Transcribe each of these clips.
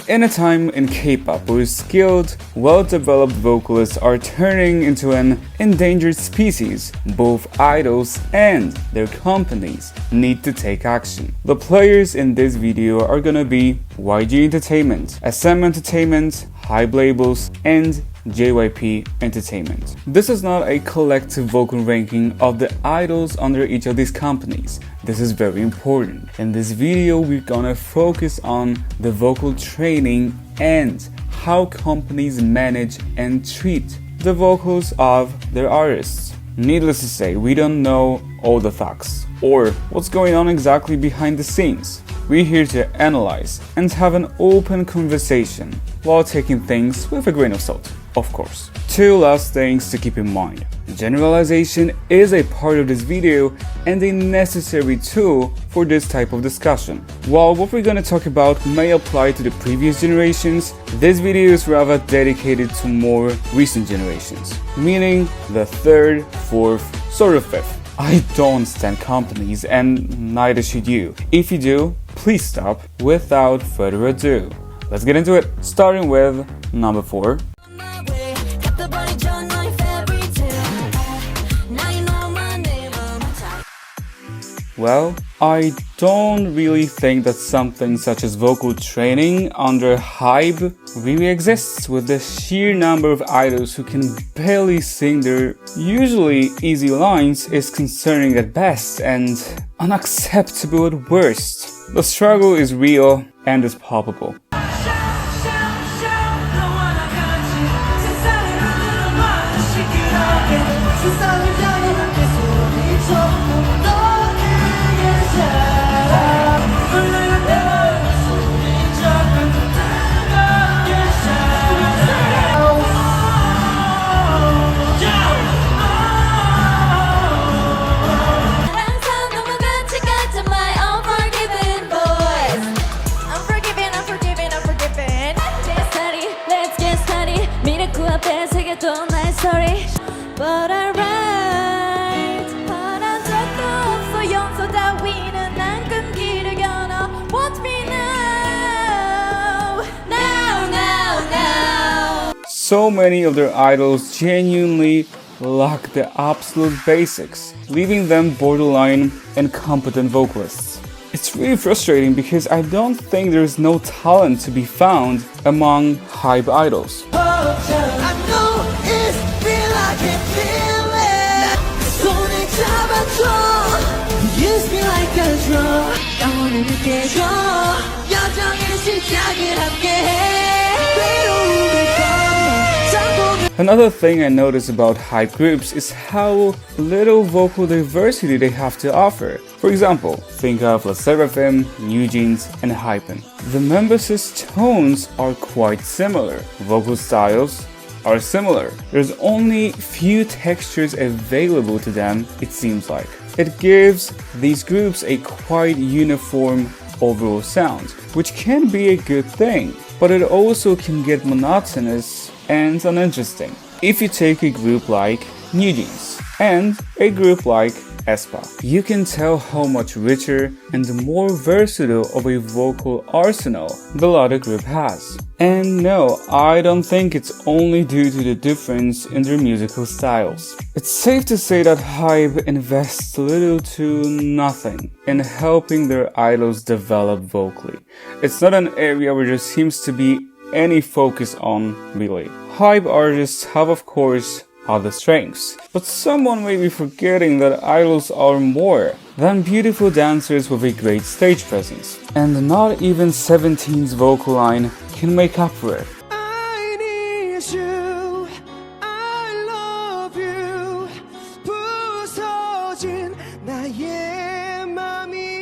In a time in K-pop where skilled, well-developed vocalists are turning into an endangered species, both idols and their companies need to take action. The players in this video are gonna be YG Entertainment, SM Entertainment, Hybe Labels, and JYP Entertainment. This is not a collective vocal ranking of the idols under each of these companies. This is very important. In this video, we're gonna focus on the vocal training and how companies manage and treat the vocals of their artists. Needless to say, we don't know all the facts or what's going on exactly behind the scenes. We're here to analyze and have an open conversation while taking things with a grain of salt, of course. Two last things to keep in mind. Generalization is a part of this video and a necessary tool for this type of discussion. While what we're going to talk about may apply to the previous generations, this video is rather dedicated to more recent generations, meaning the third, fourth, sort of fifth. I don't stand companies, and neither should you. If you do, please stop. Without further ado, let's get into it, starting with number 4. Well, I don't really think that something such as vocal training under Hybe really exists, with the sheer number of idols who can barely sing their usually easy lines is concerning at best and unacceptable at worst. The struggle is real and is palpable. But I write, so that we want me now. So many of their idols genuinely lack the absolute basics, leaving them borderline incompetent vocalists. It's really frustrating because I don't think there's no talent to be found among Hybe idols. Another thing I notice about Hybe groups is how little vocal diversity they have to offer. For example, think of sserafim, newjeans, and enhypen. The members' tones are quite similar. Vocal styles are similar. There's only few textures available to them, it seems like. It gives these groups a quite uniform overall sound, which can be a good thing, but it also can get monotonous and uninteresting. If you take a group like newjeans and a group like aespa, you can tell how much richer and more versatile of a vocal arsenal the latter group has. And no, I don't think it's only due to the difference in their musical styles. It's safe to say that Hybe invests little to nothing in helping their idols develop vocally. It's not an area where there seems to be any focus on, really. Hybe artists have, of course, other strengths, but someone may be forgetting that idols are more than beautiful dancers with a great stage presence, and not even 17's vocal line can make up for it. I need you, I love you, 부서진 나의 맘이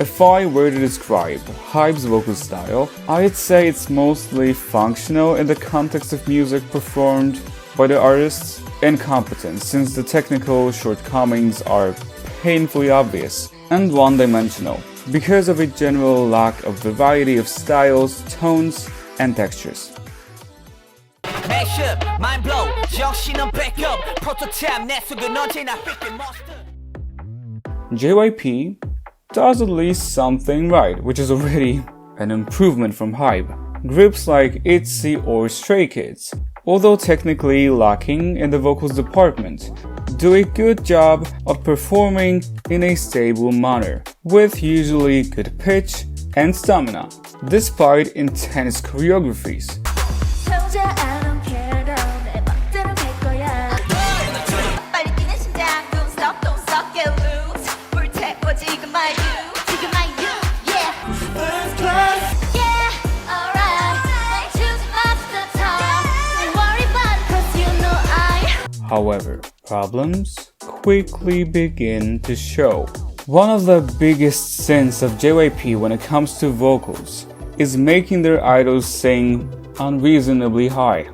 If I were to describe Hybe's vocal style, I'd say it's mostly functional in the context of music performed by the artists, incompetent since the technical shortcomings are painfully obvious, and one-dimensional. because of a general lack of variety of styles, tones, and textures. JYP does at least something right, which is already an improvement from hype. Groups like itzy or Stray Kids, although technically lacking in the vocals department, do a good job of performing in a stable manner, with usually good pitch and stamina, despite intense choreographies. However, problems quickly begin to show. One of the biggest sins of JYP when it comes to vocals is making their idols sing unreasonably high.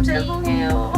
죄송해요.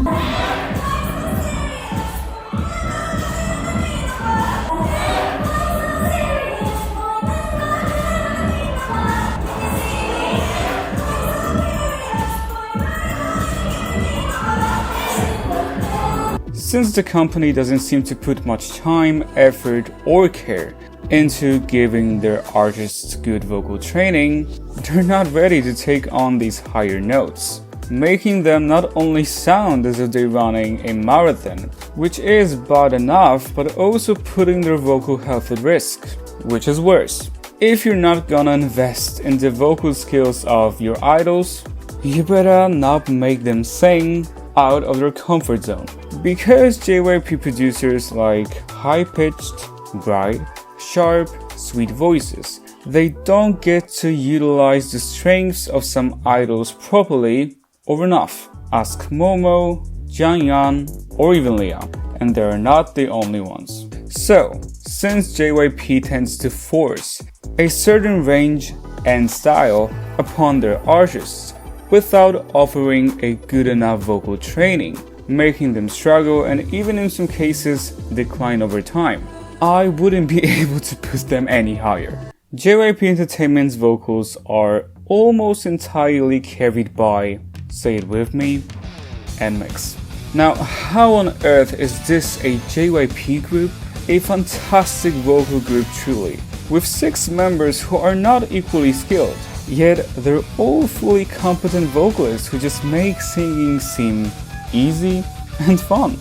Since the company doesn't seem to put much time, effort, or care into giving their artists good vocal training, they're not ready to take on these higher notes, making them not only sound as if they're running a marathon, which is bad enough, but also putting their vocal health at risk, which is worse. If you're not gonna invest in the vocal skills of your idols, you better not make them sing out of their comfort zone. Because JYP producers like high-pitched, bright, sharp, sweet voices, they don't get to utilize the strengths of some idols properly or enough. Ask Momo, Jangyan, or even Leah, and they're not the only ones. So, since JYP tends to force a certain range and style upon their artists without offering a good enough vocal training, making them struggle and even in some cases decline over time, I wouldn't be able to put them any higher. JYP Entertainment's vocals are almost entirely carried by, say it with me, nmixx. Now, how on earth is this a JYP group? A fantastic vocal group truly, with 6 members who are not equally skilled, yet they're all fully competent vocalists who just make singing seem easy and fun.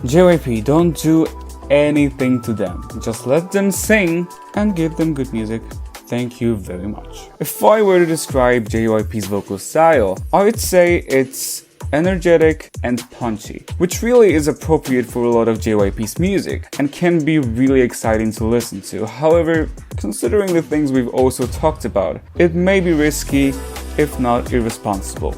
JYP, don't do anything to them. Just let them sing and give them good music. Thank you very much. If I were to describe JYP's vocal style, I would say it's energetic and punchy, which really is appropriate for a lot of JYP's music and can be really exciting to listen to. However, considering the things we've also talked about, it may be risky, if not irresponsible.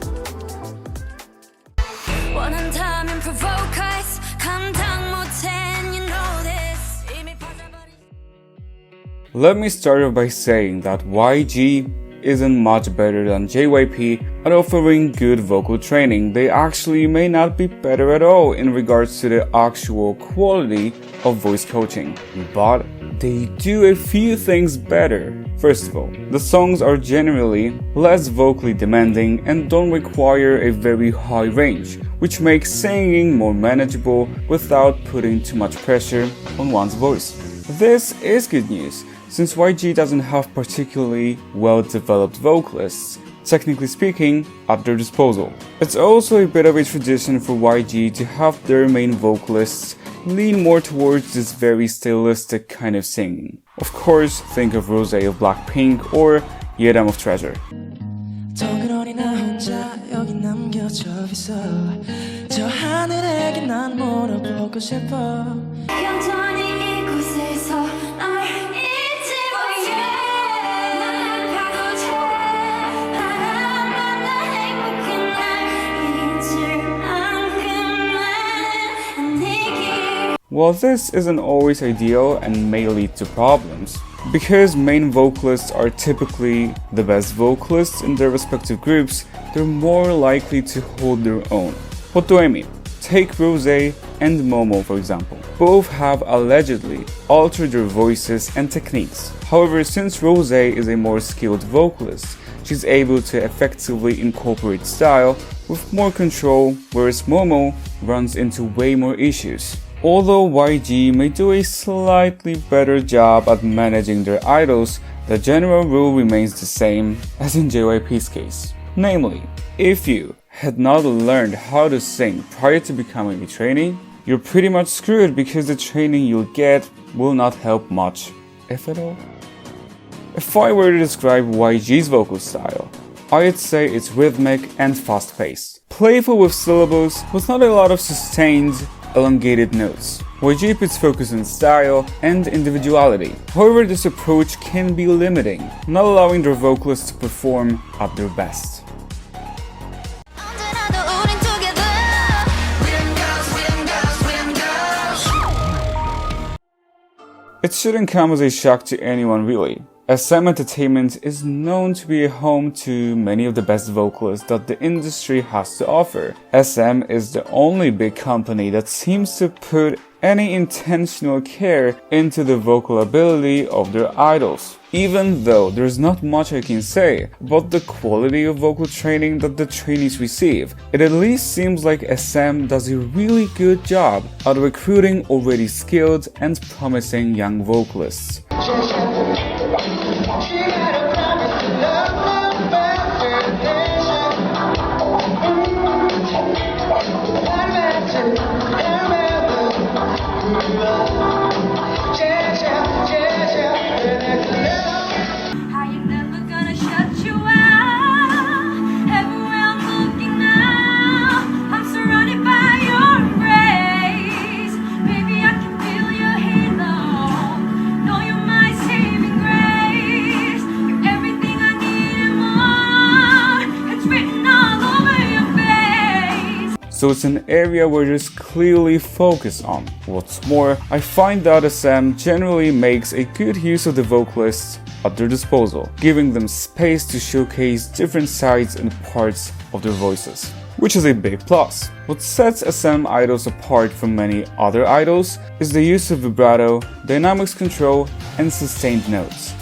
Let me start off by saying that YG isn't much better than JYP at offering good vocal training. They actually may not be better at all in regards to the actual quality of voice coaching, but they do a few things better First of all, the songs are generally less vocally demanding and don't require a very high range, which makes singing more manageable without putting too much pressure on one's voice. This is good news, since YG doesn't have particularly well-developed vocalists, technically speaking, at their disposal. It's also a bit of a tradition for YG to have their main vocalists lean more towards this very stylistic kind of singing. Of course, think of Rosé of Blackpink or Yeji of Treasure. While this isn't always ideal and may lead to problems, because main vocalists are typically the best vocalists in their respective groups, they're more likely to hold their own. What do I mean? Take Rosé and Momo for example. Both have allegedly altered their voices and techniques. However, since Rosé is a more skilled vocalist, she's able to effectively incorporate style with more control, whereas Momo runs into way more issues. Although YG may do a slightly better job at managing their idols, the general rule remains the same as in JYP's case. Namely, if you had not learned how to sing prior to becoming a trainee, you're pretty much screwed because the training you'll get will not help much, if at all. If I were to describe YG's vocal style, I'd say it's rhythmic and fast-paced. Playful with syllables with not a lot of sustained, elongated notes. YG puts focus on style and individuality. However, this approach can be limiting, not allowing their vocalists to perform at their best. It shouldn't come as a shock to anyone really. SM Entertainment is known to be a home to many of the best vocalists that the industry has to offer. SM is the only big company that seems to put any intentional care into the vocal ability of their idols. Even though there's not much I can say about the quality of vocal training that the trainees receive, it at least seems like SM does a really good job at recruiting already skilled and promising young vocalists. So it's an area where there's clearly focus on. What's more, I find that SM generally makes a good use of the vocalists at their disposal, giving them space to showcase different sides and parts of their voices, which is a big plus. What sets SM idols apart from many other idols is the use of vibrato, dynamics control, and sustained notes.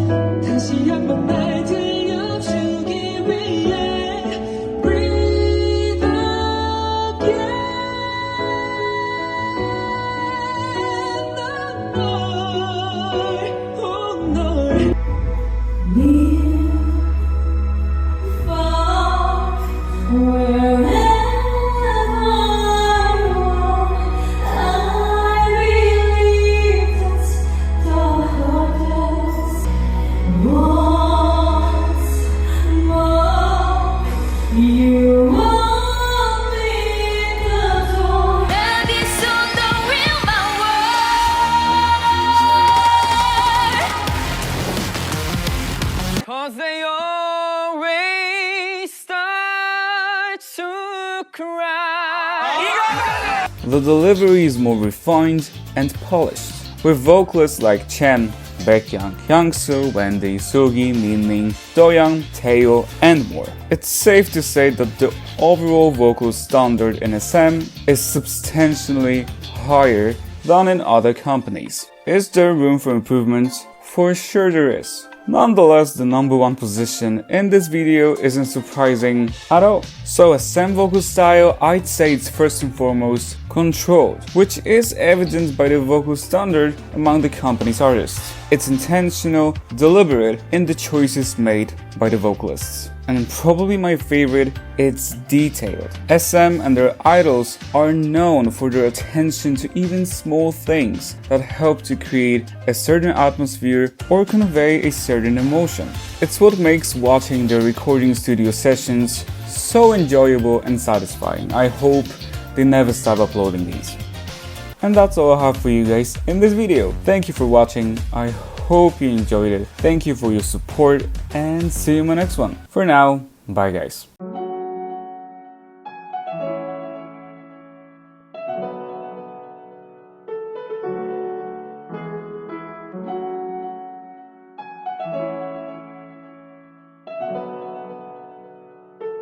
They always start to cry. The delivery is more refined and polished, with vocalists like Chen, Baekhyun, kyungsoo, Wendy, seulgi, ningning, doyoung, taeil, and more. It's safe to say that the overall vocal standard in SM is substantially higher than in other companies. Is there room for improvement? For sure there is. Nonetheless, the number one position in this video isn't surprising at all. So as Sam vocal style, I'd say it's first and foremost controlled, which is evident by the vocal standard among the company's artists. It's intentional, deliberate in the choices made by the vocalists. And probably my favorite, it's detailed. SM and their idols are known for their attention to even small things that help to create a certain atmosphere or convey a certain emotion. It's what makes watching their recording studio sessions so enjoyable and satisfying. I hope they never stop uploading these. And that's all I have for you guys in this video. Thank you for watching. I hope you enjoyed it. Thank you for your support and see you in my next one. For now, bye guys.